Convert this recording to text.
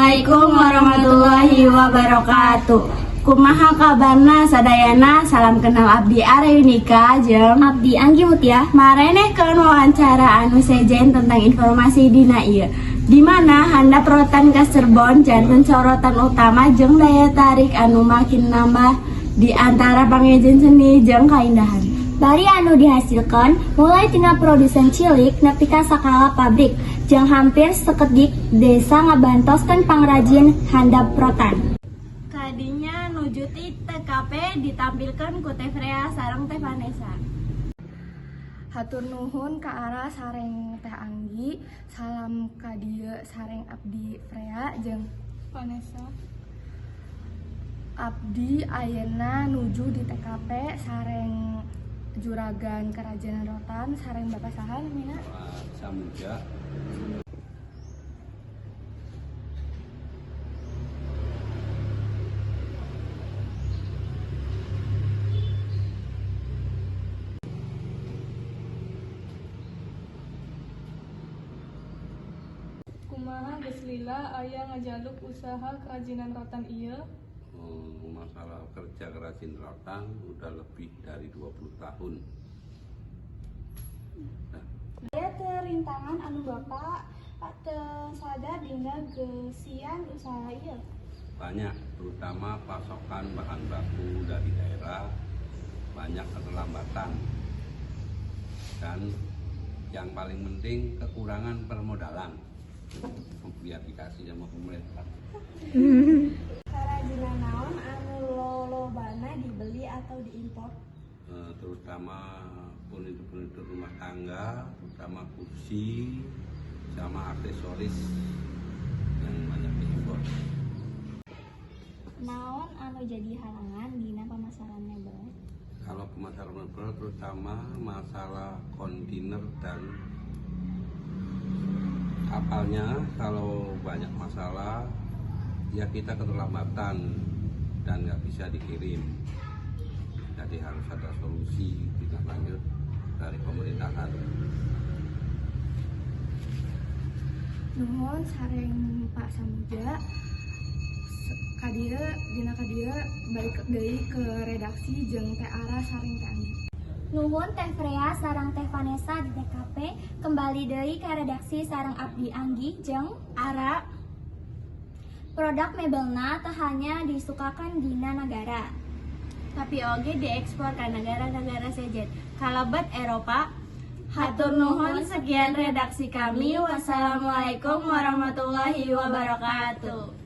Assalamualaikum warahmatullahi wabarakatuh. Kumaha kabarna sadayana, salam kenal abdi Areunika jeung Abdi Anggi Mutia. marenehkeun wawancara anu sejen tentang informasi dina ieu. Di mana handap rotan ka Cirebon janten sorotan utama jeung daya tarik anu makin nambah di antara pangejen seni jeung kaindahan. Bari anu dihasilkan mulai tina produsen cilik nepi ka sakala pabrik jeung hampir sakedik desa ngabantoskeun pangrajin handap rotan. Kadinya nuju ti TKP ditampilkan ku Teh Freya sareng Teh Vanessa. Hatur nuhun ka arah sareng Teh Anggi, salam ka dieu sareng Abdi Freya jeung Vanessa. Abdi ayeuna nuju di TKP sareng Juragan Kerajinan Rotan sareng Bapak saha namina? Samudra. Kumaha geus lila aya ngajaluk usaha kerajinan rotan ieu? Masalah kerja kerajin rotan udah lebih dari 20 tahun. Aya teu rintangan anu Bapak teu sadar dina geusian usaha ieu? Banyak, terutama pasokan bahan baku dari daerah banyak keterlambatan. Dan yang paling penting kekurangan permodalan. Biar dikasih sama pemerintah. Kerajinan naon anu lolobana dibeli atau diimpor? Terutama furnitur rumah tangga, terutama kursi sama aksesoris yang banyak diimpor. Naon anu jadi halangan dina pemasaran mebel? Kalau pemasaran mebel terutama masalah kontainer dan kapalnya, kalau banyak masalah ya kita keterlambatan dan nggak bisa dikirim. Jadi harus ada solusi tindak lanjut dari pemerintahan. Nuhun sareng Pak Samudra. Dina kadieu balik deui ke redaksi jeung Teh Ara sareng Teh Anggi. Nuhun Teh Freya sareng Teh Vanessa di TKP, kembali deui ka redaksi sareng Abdi Anggi jeung Ara, produk mebelna teu hanya disukakan dina negara, tapi oge diekspor ke negara-negara sejen kalebet Eropa. Hatur nuhun, sekian redaksi kami. Wassalamualaikum warahmatullahi wabarakatuh.